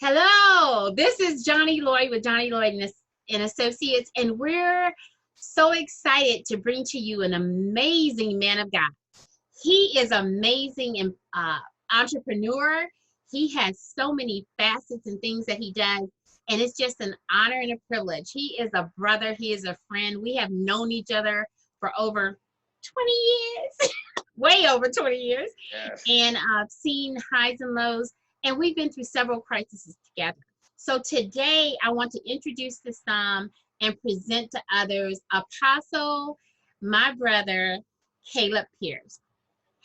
Hello, this is Johnnie Lloyd with Johnnie Lloyd and Associates, and we're so excited to bring to you an amazing man of God. He is amazing and entrepreneur. He has so many facets and things that he does, and it's just an honor and a privilege. He is a brother. He is a friend. We have known each other for over 20 years, way over 20 years, Yes. and seen highs and lows, and we've been through several crises together. So today, I want to introduce to some and present to others Apostle, my brother, Caleb Pierce.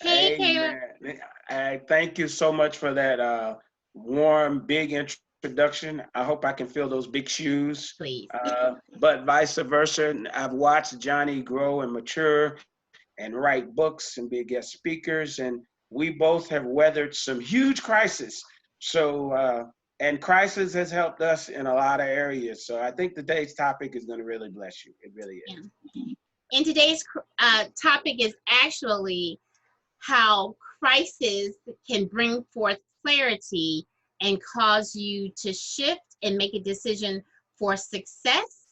Hey, Caleb. Amen. Thank you so much for that warm, big introduction. I hope I can fill those big shoes. Please. But vice versa, I've watched Johnny grow and mature and write books and be guest speakers, and we both have weathered some huge crises. And crisis has helped us in a lot of areas. So I think today's topic is going to really bless you. It really is. Yeah. And today's topic is actually how crisis can bring forth clarity and cause you to shift and make a decision for success,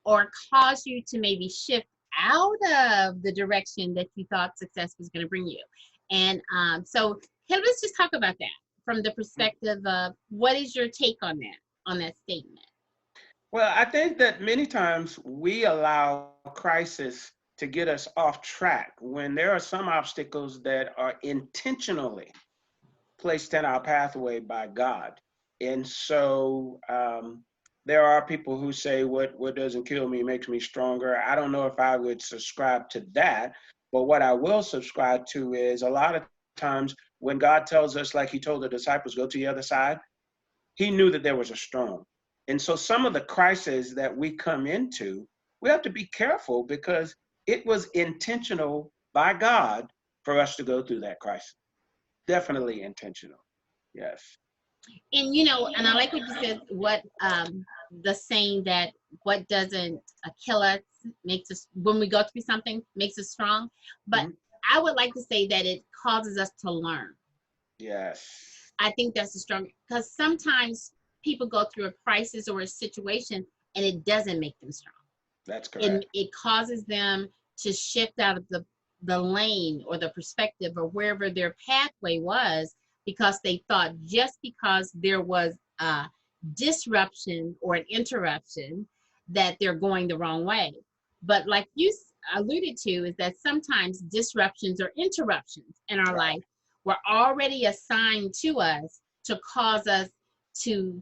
or cause you to maybe shift out of the direction that you thought success was going to bring you. And so let's just talk about that from the perspective of what is your take on that statement? Well, I think that many times we allow crisis to get us off track when there are some obstacles that are intentionally placed in our pathway by God. And so there are people who say, what doesn't kill me makes me stronger. I don't know if I would subscribe to that, but what I will subscribe to is a lot of times when God tells us, like he told the disciples, go to the other side, he knew that there was a storm. And so some of the crises that we come into, we have to be careful because it was intentional by God for us to go through that crisis. Definitely intentional. Yes. And and I like what you said, what the saying that what doesn't kill us makes us, when we go through something, makes us strong. But I would like to say that it causes us to learn. Yes. I think that's the strong, because sometimes people go through a crisis or a situation and it doesn't make them strong. That's And correct. it causes them to shift out of the lane or the perspective or wherever their pathway was, because they thought just because there was a disruption or an interruption that they're going the wrong way. But like you alluded to, is that sometimes disruptions or interruptions in our Right. life were already assigned to us to cause us to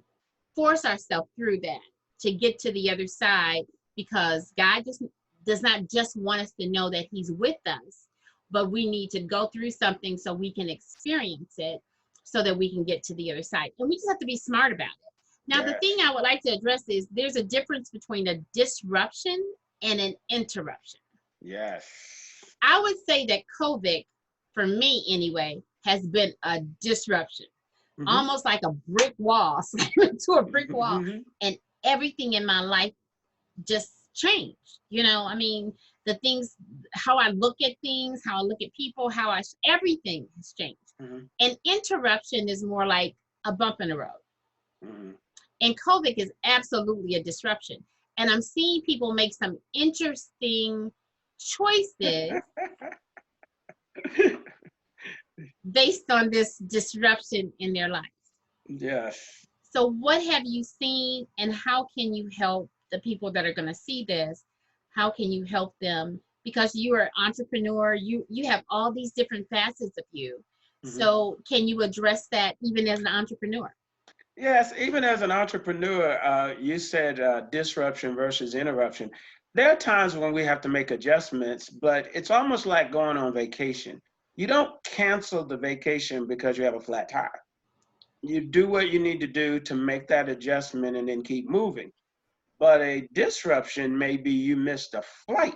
force ourselves through that to get to the other side, because God just does not just want us to know that he's with us, but we need to go through something so we can experience it so that we can get to the other side. And we just have to be smart about it. Now, the thing Yes. I would like to address is there's a difference between a disruption and an interruption. Yes. I would say that COVID, for me anyway, has been a disruption, Mm-hmm. almost like a brick wall, slamming into a brick wall, Mm-hmm. and everything in my life just changed. I mean, the things, how I look at things, how I look at people, everything has changed. Mm-hmm. An interruption is more like a bump in the road. Mm-hmm. And COVID is absolutely a disruption. And I'm seeing people make some interesting choices based on this disruption in their life. Yes. So what have you seen, and how can you help the people that are going to see this? How can you help them? Because you are an entrepreneur, you have all these different facets of you. Mm-hmm. So can you address that even as an entrepreneur? Yes, even as an entrepreneur, you said disruption versus interruption. There are times when we have to make adjustments, but it's almost like going on vacation. You don't cancel the vacation because you have a flat tire. You do what you need to do to make that adjustment and then keep moving. But a disruption may be you missed a flight.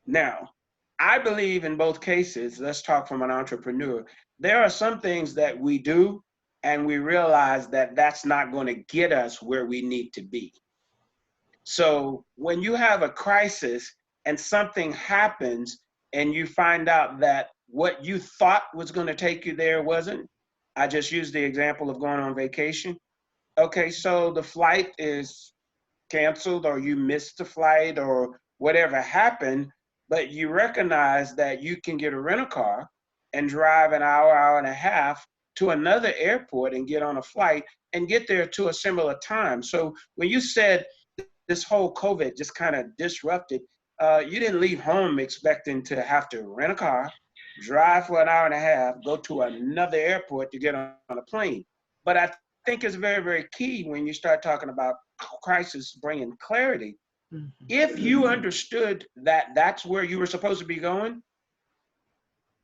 Now, I believe in both cases, let's talk from an entrepreneur. There are some things that we do and we realize that that's not going to get us where we need to be. So when you have a crisis and something happens and you find out that what you thought was going to take you there wasn't, I just used the example of going on vacation. Okay, so the flight is canceled or you missed the flight or whatever happened, but you recognize that you can get a rental car and drive an hour, hour and a half to another airport and get on a flight and get there to a similar time. So when you said this whole COVID just kind of disrupted, you didn't leave home expecting to have to rent a car, drive for an hour and a half, go to another airport to get on a plane. But I think it's very, very key when you start talking about crisis bringing clarity. If you understood that that's where you were supposed to be going,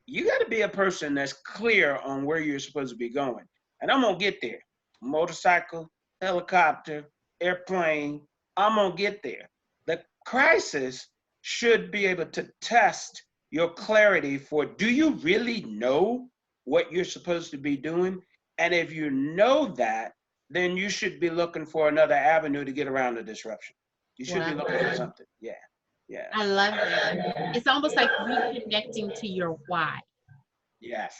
you got to be a person that's clear on where you're supposed to be going. And I'm going to get there. Motorcycle, helicopter, airplane, I'm going to get there. The crisis should be able to test your clarity for, do you really know what you're supposed to be doing? And if you know that, then you should be looking for another avenue to get around the disruption. You should be looking for something. Yeah. Yeah. I love that. It's almost like reconnecting to your why. Yes.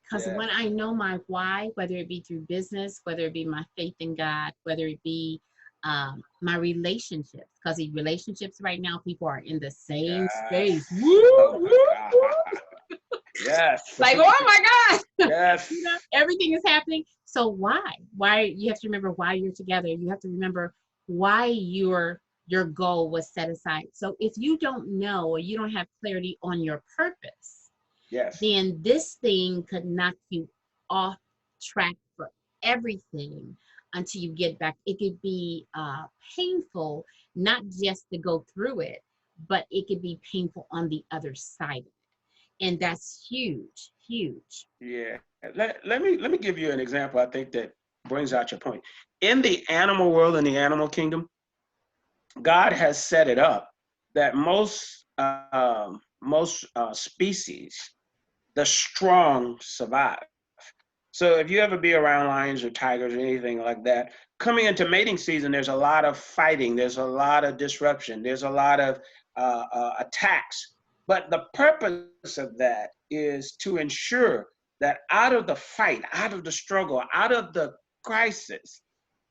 Because Yes. when I know my why, whether it be through business, whether it be my faith in God, whether it be my relationships, because in relationships right now, people are in the same space. Yes. Woo, Oh woo, my woo. God. Yes. Like, oh my God. Yes. You know, everything is happening. So why? Why you have to remember why you're together. You have to remember why your goal was set aside. So if you don't know or you don't have clarity on your purpose, Yes. then this thing could knock you off track for everything until you get back. It could be painful, not just to go through it, but it could be painful on the other side of it. And that's huge, huge. Yeah. Let me give you an example. I think that brings out your point. In the animal world, in the animal kingdom, God has set it up that most species, the strong survive. So if you ever be around lions or tigers or anything like that, coming into mating season, there's a lot of fighting. There's a lot of disruption. There's a lot of attacks. But the purpose of that is to ensure that out of the fight, out of the struggle, out of the crisis,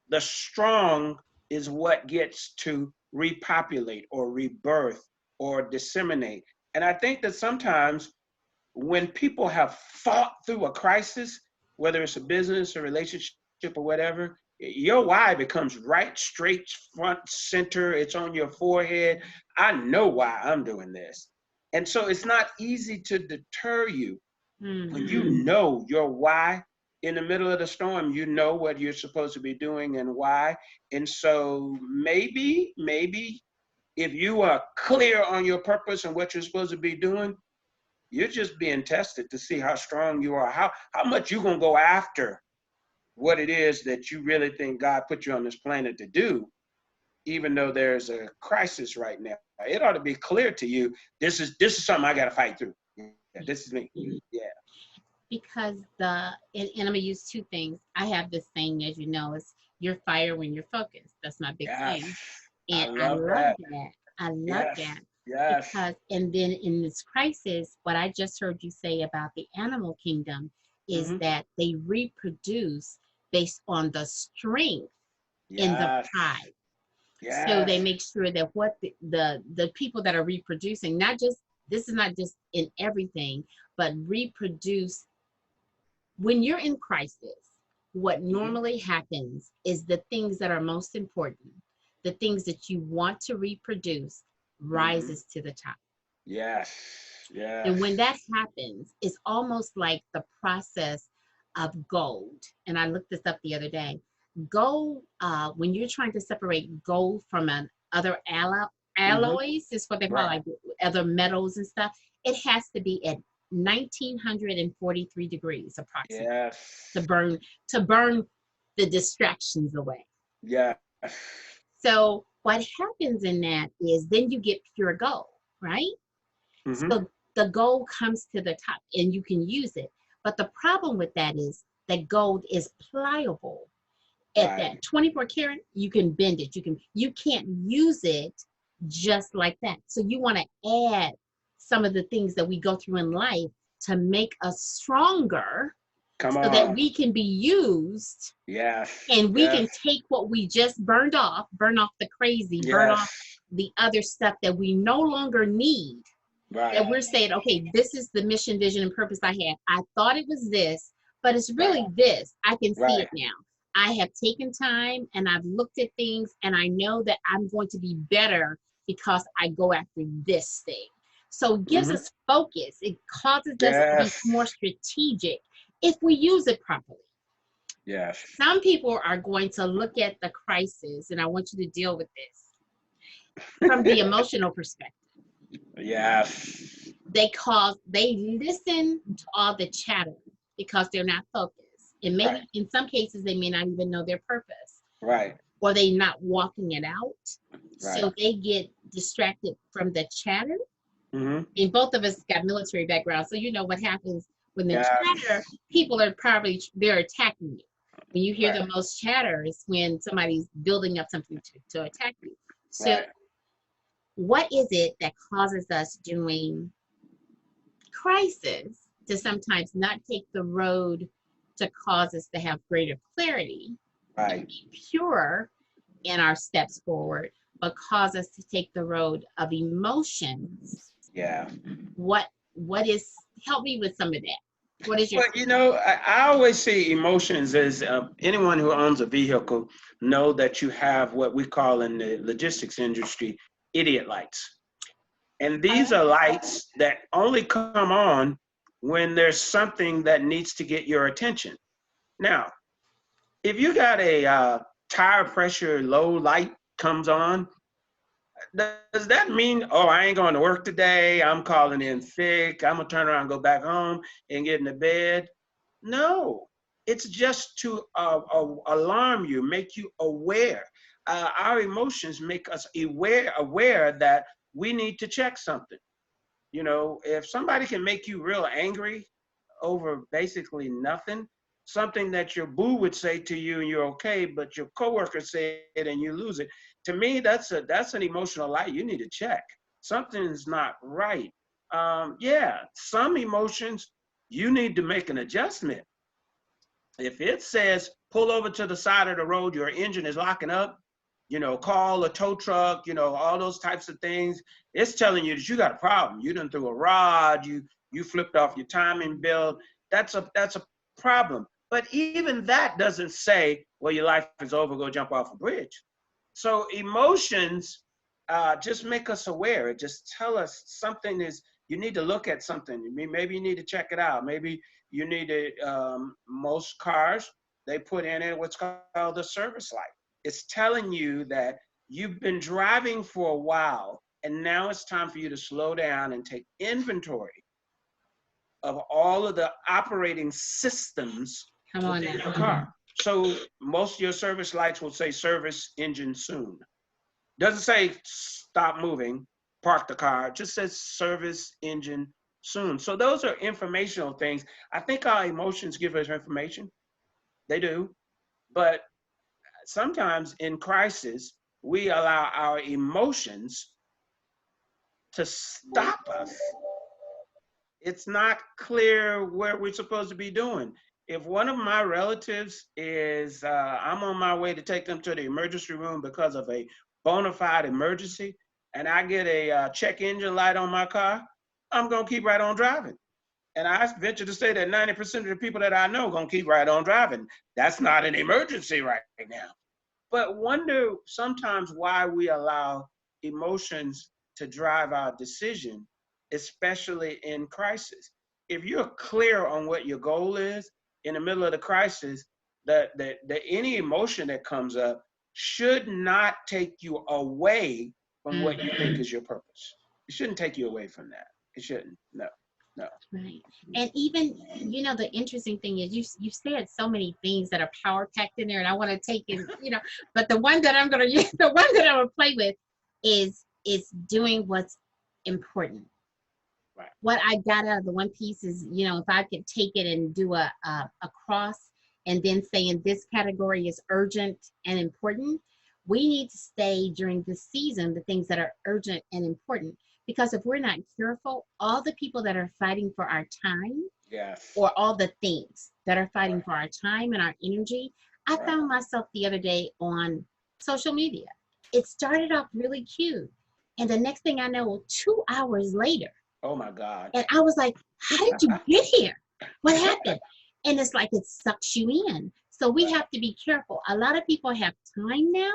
the strong is what gets to repopulate or rebirth or disseminate. And I think that sometimes when people have fought through a crisis, whether it's a business or relationship or whatever, your why becomes right, straight, front, center. It's on your forehead. I know why I'm doing this. And so it's not easy to deter you when you know your why. In the middle of the storm, you know what you're supposed to be doing and why. And so maybe if you are clear on your purpose and what you're supposed to be doing, you're just being tested to see how strong you are, how much you're going to go after what it is that you really think God put you on this planet to do, even though there's a crisis right now. It ought to be clear to you, this is something I got to fight through. Yeah, this is me. Yeah. Because and I'm going to use two things. I have this saying, as you know, is you're fire when you're focused. That's my big Yes. thing. And I love that. I love Yes. that. Yes. Because, and then in this crisis, what I just heard you say about the animal kingdom is that they reproduce based on the strength in the Yes. pride. Yes. So they make sure that what the people that are reproducing, this is not just in everything, but reproduce. When you're in crisis, what normally happens is the things that are most important, the things that you want to reproduce, rises to the top. Yes. Yes. And when that happens, it's almost like the process of gold. And I looked this up the other day. Gold, when you're trying to separate gold from other alloys, is what they call like other metals and stuff, it has to be at 1943 degrees approximately. Yes. to burn the distractions away. Yeah. So what happens in that is then you get pure gold, right? So the gold comes to the top and you can use it. But the problem with that is that gold is pliable. At that 24 karat, you can bend it. You can't use it just like that. So you want to add some of the things that we go through in life to make us stronger Come so that on. we can be used, Yes. and we Yes. can take what we just burn off the crazy, burn off Yes. the other stuff that we no longer need. That Right. we're saying, okay, this is the mission, vision, and purpose I had. I thought it was this, but it's Right. really this. I can see Right. it now. I have taken time and I've looked at things, and I know that I'm going to be better because I go after this thing. So it gives Hmm. us focus. It causes us to be Yes. more strategic if we use it properly. Yes. Some people are going to look at the crisis, and I want you to deal with this from the emotional perspective. Yes. They listen to all the chatter because they're not focused. And Right. maybe in some cases they may not even know their purpose, Right. or they not walking it out. Right. So they get distracted from the chatter. Hmm. And both of us got military background, so you know what happens when the chatter, Yes. people are probably, they're attacking you. When you hear Right. the most chatter is when somebody's building up something to attack you. So Right. what is it that causes us during crisis to sometimes not take the road to cause us to have greater clarity and Right. be pure in our steps forward, but cause us to take the road of emotions? Yeah. What is, help me with some of that. What is your Well, I always see emotions as anyone who owns a vehicle know that you have what we call in the logistics industry idiot lights. And these are lights that only come on when there's something that needs to get your attention. Now, if you got a tire pressure low light comes on, does that mean, oh, I ain't going to work today, I'm calling in sick, I'm gonna turn around and go back home and get into bed? No, it's just to alarm you, make you aware. Our emotions make us aware that we need to check something. If somebody can make you real angry over basically nothing, something that your boo would say to you and you're okay, but your coworker said it and you lose it. To me, that's an emotional light you need to check. Something's not right. Yeah, some emotions you need to make an adjustment. If it says pull over to the side of the road, your engine is locking up, call a tow truck, all those types of things, it's telling you that you got a problem. You done threw a rod, you flipped off your timing belt. That's a problem. But even that doesn't say, well, your life is over, go jump off a bridge. So emotions just make us aware. It just tell us something is, you need to look at something. Maybe you need to check it out. Maybe you need to, most cars, they put in it what's called a service light. It's telling you that you've been driving for a while, and now it's time for you to slow down and take inventory of all of the operating systems Come on within your now. car. So most of your service lights will say service engine soon. Doesn't say stop moving, park the car. It just says service engine soon. So those are informational things. I think our emotions give us information. They do. But sometimes in crisis, we allow our emotions to stop us. It's not clear where we're supposed to be doing. If one of my relatives is, I'm on my way to take them to the emergency room because of a bona fide emergency, and I get a check engine light on my car, I'm gonna keep right on driving. And I venture to say that 90% of the people that I know gonna keep right on driving. That's not an emergency right now. But wonder sometimes why we allow emotions to drive our decision, especially in crisis. If you're clear on what your goal is in the middle of the crisis, that any emotion that comes up should not take you away from what you think is your purpose. It shouldn't take you away from that. It shouldn't. No, no. Right. And even, the interesting thing is you said so many things that are power packed in there, and I want to take in, but the one that I'm going to use, the one that I'm going to play with is doing what's important. Right. What I got out of the one piece is, if I could take it and do a cross and then say in this category is urgent and important, we need to stay during this season the things that are urgent and important, Because if we're not careful, all the people that are fighting for our time, Yes. or all the things that are fighting Right. for our time and our energy, I Right. found myself the other day on social media. It started off really cute. And the next thing I know, 2 hours later, Oh my God. and I was like, how did you get here? What happened? And it's like it sucks you in. So we Right. have to be careful. A lot of people have time now,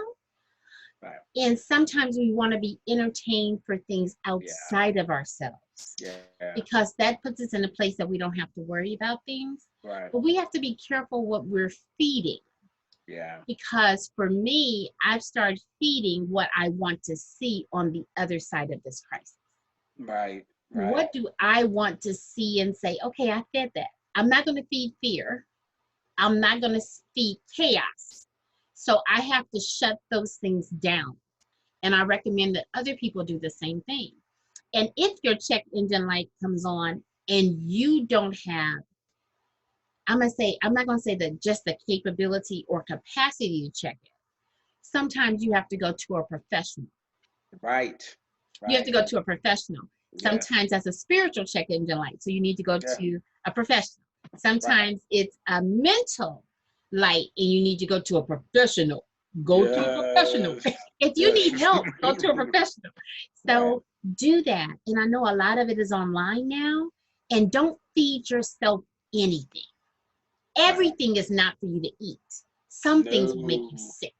Right. and sometimes we want to be entertained for things outside of ourselves, Yeah. because that puts us in a place that we don't have to worry about things. Right. But we have to be careful what we're feeding, Yeah. because for me, I've started feeding what I want to see on the other side of this crisis. Right. Right. What do I want to see and say, okay, I fed that. I'm not going to feed fear. I'm not going to feed chaos. So I have to shut those things down. And I recommend that other people do the same thing. And if your check engine light comes on and you don't have, I'm not going to say that just the capability or capacity to check it. Sometimes you have to go to a professional. Right. You have to go to a professional. Yes. Sometimes that's a spiritual check engine light. So you need to go Yeah. to a professional. Sometimes it's a mental light and you need to go to a professional. Go to a professional. If you need help, go to a professional. So do that. And I know a lot of it is online now. And don't feed yourself anything. Everything is not for you to eat. Some things will make you sick.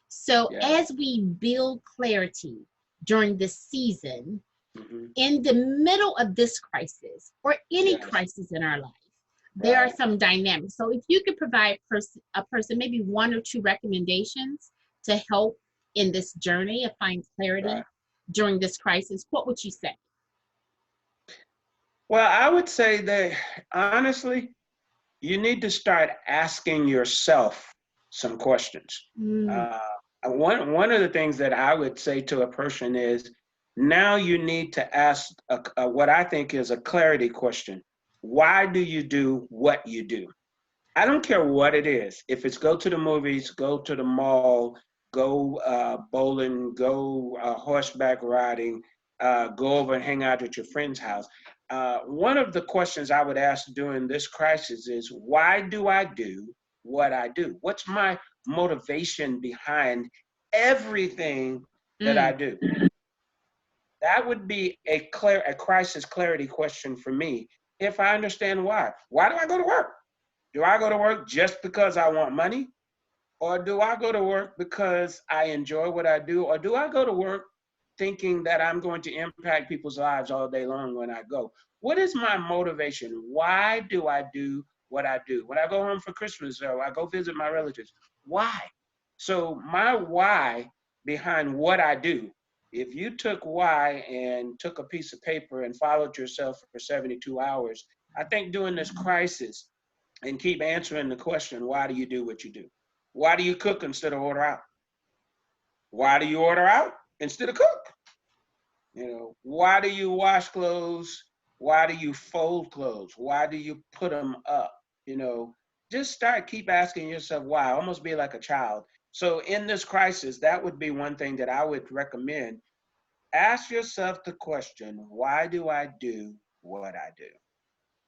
So as we build clarity during this season, in the middle of this crisis or any crisis in our life, there are some dynamics. So if you could provide a person maybe one or two recommendations to help in this journey of finding clarity during this crisis, what would you say? Well, I would say that honestly, you need to start asking yourself some questions. One of the things that I would say to a person is, now you need to ask what I think is a clarity question. Why do you do what you do? I don't care what it is. If it's go to the movies, go to the mall, go bowling, go horseback riding, go over and hang out at your friend's house. One of the questions I would ask during this crisis is, why do I do what I do? What's my motivation behind everything that I do? That would be a crisis clarity question for me, if I understand why. Why do I go to work? Do I go to work just because I want money? Or do I go to work because I enjoy what I do? Or do I go to work thinking that I'm going to impact people's lives all day long when I go? What is my motivation? Why do I do what I do? When I go home for Christmas or I go visit my relatives, why? So my why behind what I do, if you took why and took a piece of paper and followed yourself for 72 hours, I think during this crisis, and keep answering the question, why do you do what you do? Why do you cook instead of order out? Why do you order out instead of cook? You know, why do you wash clothes? Why do you fold clothes? Why do you put them up? You know, just keep asking yourself why, almost be like a child. So in this crisis, that would be one thing that I would recommend. Ask yourself the question, why do I do what I do?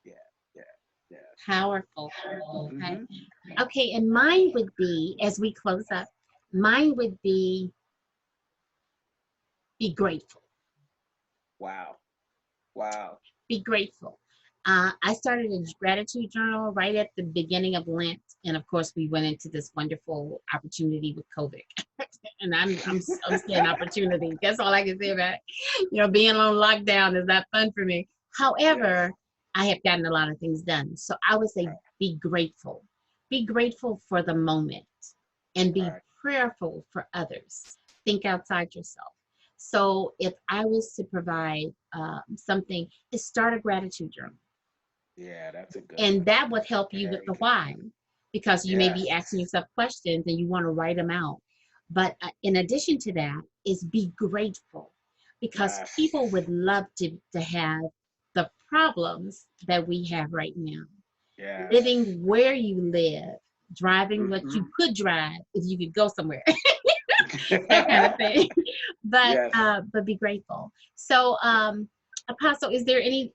Yeah, yeah, yeah. Powerful. Okay. Okay, and mine would be, as we close up, mine would be grateful. Wow. Wow. Be grateful. I started a gratitude journal right at the beginning of Lent, and of course, we went into this wonderful opportunity with COVID. And I'm saying opportunity. That's all I can say about it. You know, being on lockdown is not fun for me. However, I have gotten a lot of things done. So I would say be grateful. Be grateful for the moment and be prayerful for others. Think outside yourself. So if I was to provide something, is start a gratitude journal. Yeah, that's a good And one. that would help you with the why, because you may be asking yourself questions and you want to write them out. But in addition to that is be grateful, because people would love to have the problems that we have right now. Living where you live, driving what you could drive if you could go somewhere. that kind of thing. Yes. But be grateful. So, Apostle, is there any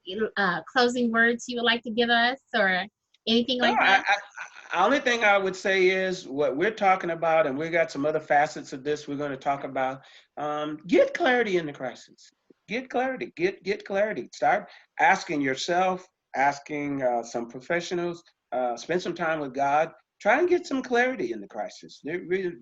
closing words you would like to give us, or anything No, like that? only thing I would say is what we're talking about, and we got some other facets of this we're going to talk about. Get clarity in the crisis. Get clarity. Get clarity. Start asking yourself, asking some professionals. Spend some time with God. Try and get some clarity in the crisis.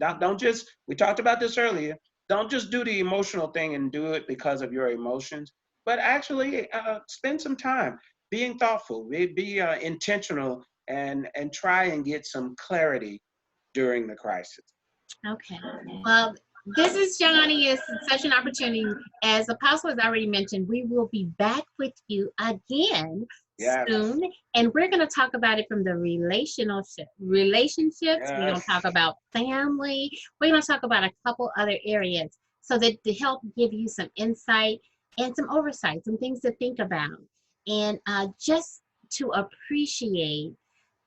Don't just. We talked about this earlier. Don't just do the emotional thing and do it because of your emotions, but actually spend some time being thoughtful. Be intentional and try and get some clarity during the crisis. Okay. Well, this is Johnny. It's such an opportunity. As Apostle has already mentioned, we will be back with you again Yes, soon. And we're going to talk about it from the relationships. We're going to talk yes, about family. We're going to talk about a couple other areas so that to help give you some insight and some oversight, some things to think about. And just to appreciate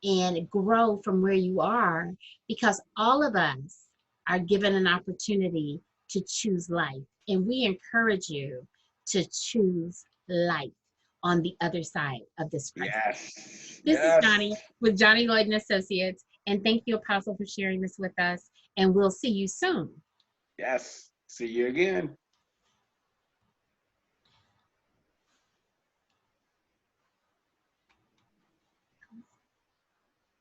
and grow from where you are, because all of us are given an opportunity to choose life. And we encourage you to choose life on the other side of this crisis. yes, This is yes, Johnny with Johnnie Lloyd and Associates. And thank you, Apostle, for sharing this with us. And we'll see you soon. yes. See you again.